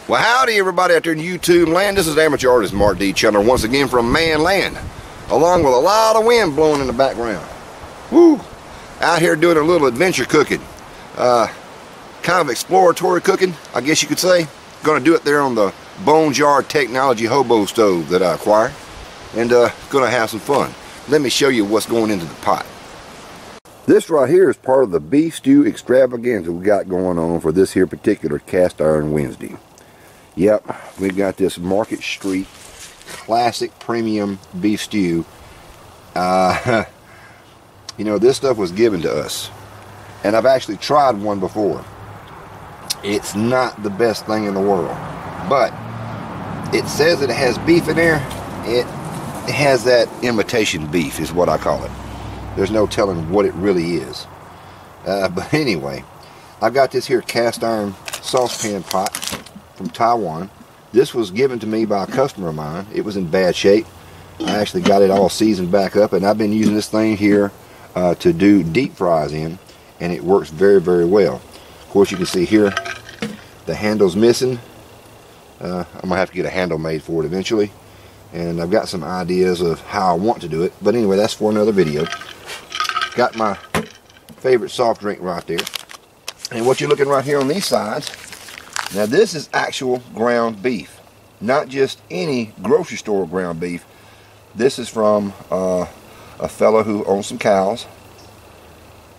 Well, howdy everybody out there in YouTube land. This is amateur artist Mark D. Chandler once again from Man Land, along with a lot of wind blowing in the background. Woo! Out here doing a little adventure cooking, kind of exploratory cooking, I guess you could say. Going to do it there on the Bone Jar Technology hobo stove that I acquired, and going to have some fun. Let me show you what's going into the pot. This right here is part of the beef stew extravaganza we got going on for this here particular Cast Iron Wednesday. Yep, we've got this Market Street classic premium beef stew. You know, this stuff was given to us, and I've actually tried one before. It's not the best thing in the world, but it says it has beef in there. It has that imitation beef is what I call it. There's no telling what it really is. But anyway, I've got this here cast iron saucepan pot from Taiwan. This was given to me by a customer of mine. It was in bad shape. I actually got it all seasoned back up, and I've been using this thing here to do deep fries in, and it works very, very well. Of course, you can see here the handle's missing. I'm gonna have to get a handle made for it eventually, and I've got some ideas of how I want to do it, but anyway, that's for another video. Got my favorite soft drink right there, and what you're looking right here on these sides, now this is actual ground beef, not just any grocery store ground beef. This is from a fellow who owns some cows.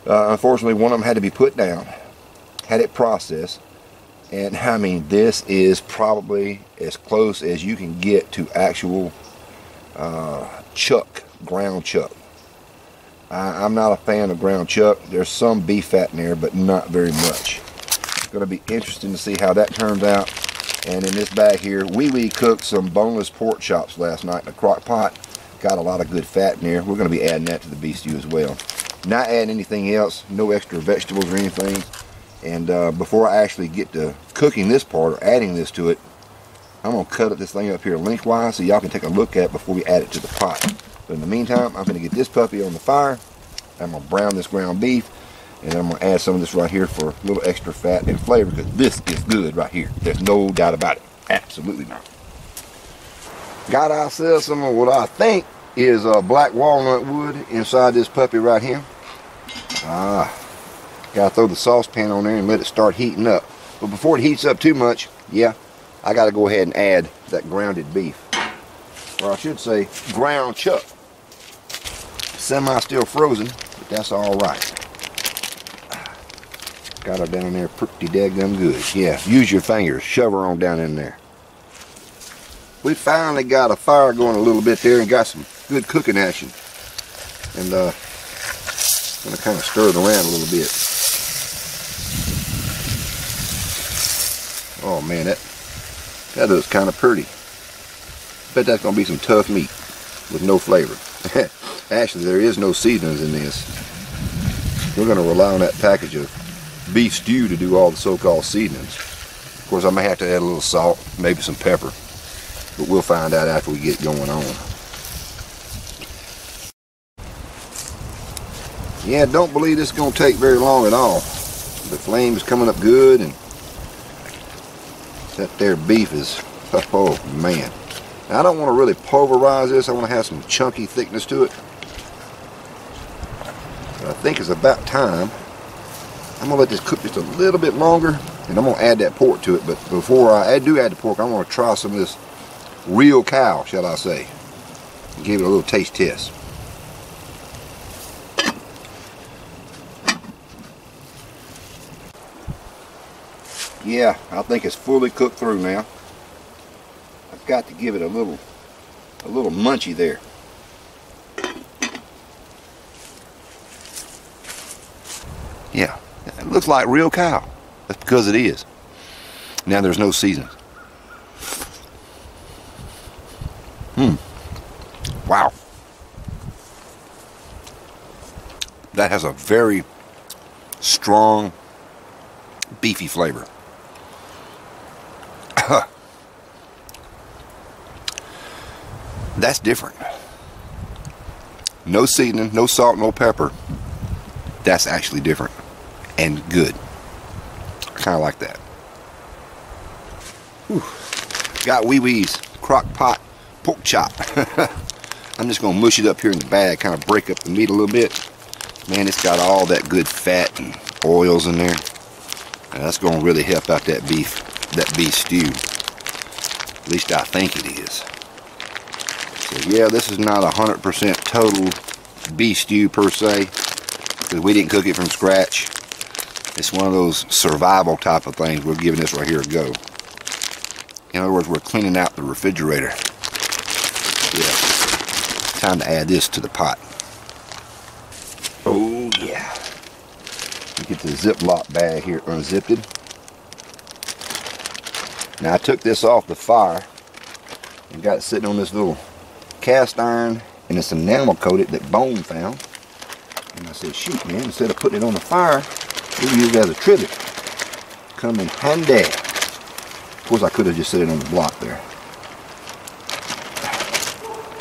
Unfortunately, one of them had to be put down, had it processed, and I mean, this is probably as close as you can get to actual chuck, ground chuck. I'm not a fan of ground chuck. There's some beef fat in there, but not very much. It's going to be interesting to see how that turns out. And in this bag here, we cooked some boneless pork chops last night in a crock pot. Got a lot of good fat in there. We're going to be adding that to the beef stew as well. Not adding anything else, no extra vegetables or anything. And before I actually get to cooking this part or adding this to it, I'm going to cut this thing up here lengthwise so y'all can take a look at it before we add it to the pot. But in the meantime, I'm going to get this puppy on the fire. I'm going to brown this ground beef, and I'm going to add some of this right here for a little extra fat and flavor, because this is good right here. There's no doubt about it. Absolutely not. Got ourselves some of what I think is black walnut wood inside this puppy right here. Gotta throw the saucepan on there and let it start heating up. But before it heats up too much, yeah, I gotta go ahead and add that grounded beef. Or I should say ground chuck. Semi still frozen, but that's alright. Got her down there pretty daggum good. Yeah, use your fingers, shove her on down in there. We finally got a fire going a little bit there and got some good cooking action. And I'm gonna kind of stir it around a little bit. Oh man, that looks kind of pretty. Bet that's gonna be some tough meat with no flavor. Actually, there is no seasonings in this. We're gonna rely on that package of beef stew to do all the so-called seasonings. Of course, I may have to add a little salt, maybe some pepper, but we'll find out after we get going on. Yeah, don't believe this is gonna take very long at all. The flame is coming up good, and that there beef is, oh man. Now, I don't want to really pulverize this. I want to have some chunky thickness to it. But I think it's about time. I'm going to let this cook just a little bit longer, and I'm going to add that pork to it. But before I do add the pork, I want to try some of this real cow, shall I say, and give it a little taste test. Yeah, I think it's fully cooked through now. I've got to give it a little munchy there. Yeah, it looks like real cow. That's because it is. Now there's no seasoning. Wow. That has a very strong beefy flavor. That's different. No seasoning, no salt, no pepper. That's actually different and good. I kind of like that. Whew. Got Wee Wee's crock pot pork chop. I'm just gonna mush it up here in the bag, kind of break up the meat a little bit. Man, it's got all that good fat and oils in there. And that's gonna really help out that beef stew. At least I think it is. So yeah, this is not 100% total beef stew per se, because we didn't cook it from scratch. It's one of those survival type of things. We're giving this right here a go. In other words, we're cleaning out the refrigerator. Yeah, time to add this to the pot. Oh yeah. Get the Ziploc bag here unzipped. Now I took this off the fire and got it sitting on this little cast iron, and it's enamel coated that Bone found. And I said, shoot man, instead of putting it on the fire, we'll use it as a trivet. Come in handy. Of course I could have just set it on the block there.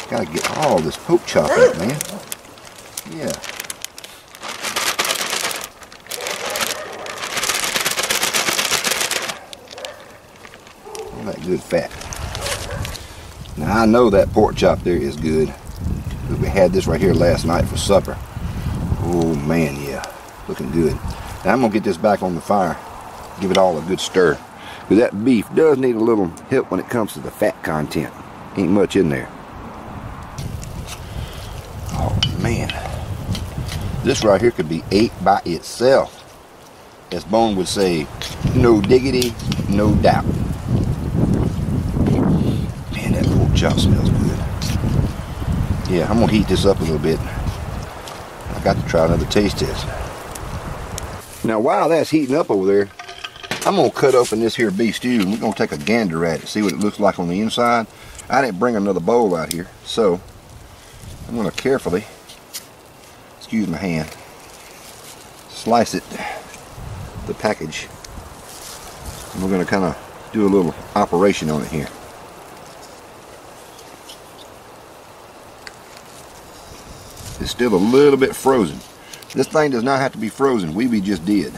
Gotta get all this pork chop out, man. Yeah. All that good fat. Now I know that pork chop there is good. We had this right here last night for supper. Oh man, yeah. Looking good. Now I'm gonna get this back on the fire. Give it all a good stir. Because that beef does need a little help when it comes to the fat content. Ain't much in there. Oh man, this right here could be ate by itself. As Bone would say, no diggity, no doubt. Man, that pork chop smells good. Yeah, I'm gonna heat this up a little bit. I got to try another taste test. Now while that's heating up over there, I'm gonna cut open this here beef stew and we're gonna take a gander at it, see what it looks like on the inside. I didn't bring another bowl out here, so I'm gonna carefully, excuse my hand, slice it, the package, and we're gonna kind of do a little operation on it here. It's still a little bit frozen. This thing does not have to be frozen. Wee Wee just did.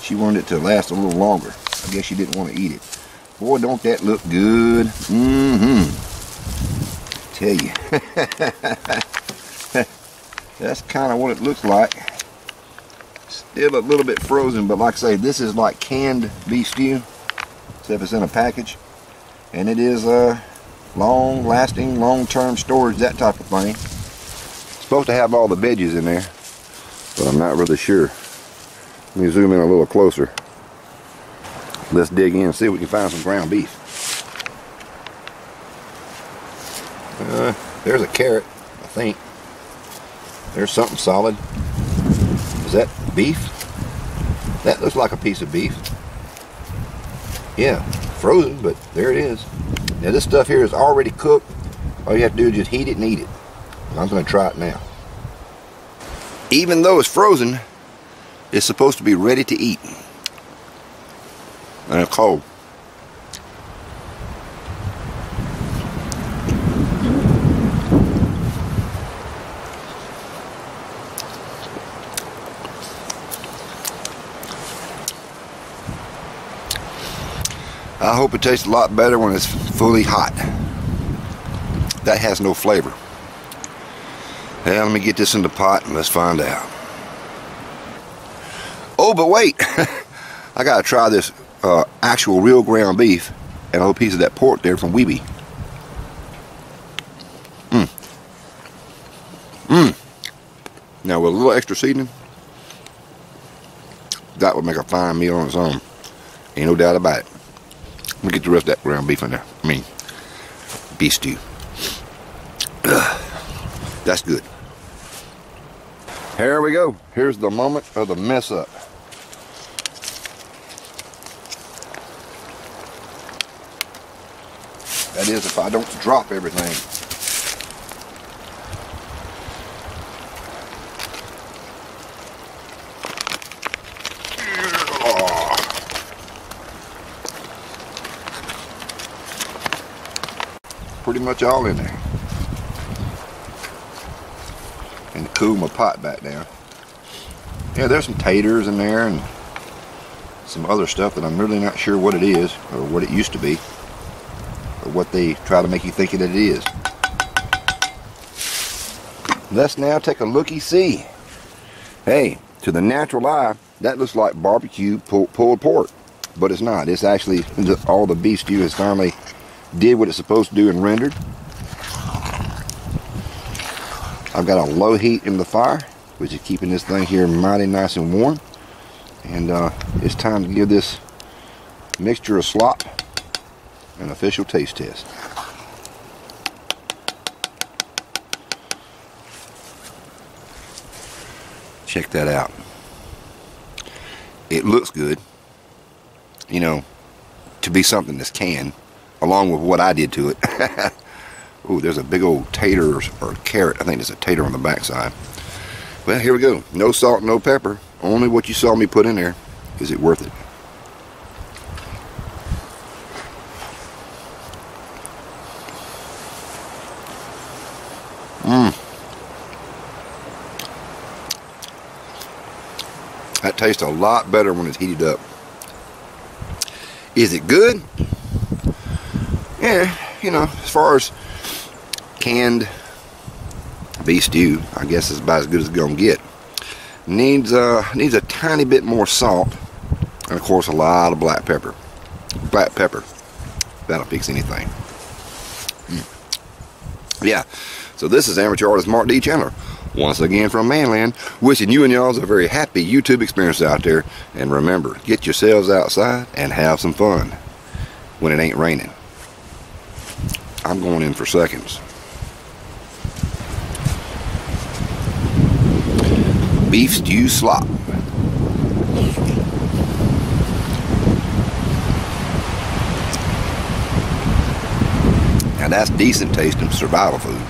She wanted it to last a little longer. I guess she didn't want to eat it. Boy, don't that look good. Tell you. That's kind of what it looks like. Still a little bit frozen, but like I say, this is like canned beef stew, except it's in a package. And it is long-lasting, long-term storage, that type of thing. It's supposed to have all the veggies in there, but I'm not really sure. Let me zoom in a little closer. Let's dig in and see if we can find some ground beef. There's a carrot, I think. There's something solid. Is that beef? That looks like a piece of beef. Yeah, frozen, but there it is. Now this stuff here is already cooked. All you have to do is just heat it and eat it. I'm going to try it now. Even though it's frozen, it's supposed to be ready to eat. And it's cold. I hope it tastes a lot better when it's fully hot. That has no flavor. Now let me get this in the pot and let's find out. Oh, but wait. I gotta try this actual real ground beef and a little piece of that pork there from Wee Wee. Now with a little extra seasoning, that would make a fine meal on its own. Ain't no doubt about it. Let me get the rest of that ground beef in there. I mean, beef stew. That's good. Here we go. Here's the moment of the mess up. That is, if I don't drop everything. Pretty much all in there. And to cool my pot back down. Yeah, there's some taters in there and some other stuff that I'm really not sure what it is, or what it used to be, or what they try to make you think that it is. Let's now take a looky-see. Hey, to the natural eye, that looks like barbecue pulled pork, but it's not. It's actually all the beef stew has finally did what it's supposed to do and rendered. I've got a low heat in the fire, which is keeping this thing here mighty nice and warm. And it's time to give this mixture of slop an official taste test. Check that out. It looks good, you know, to be something that's canned, along with what I did to it. Ooh, there's a big old tater or carrot. I think there's a tater on the backside. Well, here we go. No salt, no pepper. Only what you saw me put in there. Is it worth it? That tastes a lot better when it's heated up. Is it good? Yeah, you know, as far as canned beef stew, I guess it's about as good as it's gonna get. Needs a tiny bit more salt, and of course a lot of black pepper. Black pepper, that'll fix anything. Yeah, so this is Amateur Artist Mark D. Chandler, once again from Manland, wishing you and y'all a very happy YouTube experience out there. And remember, get yourselves outside and have some fun when it ain't raining. I'm going in for seconds. Beef stew slop. Now that's decent tasting survival food.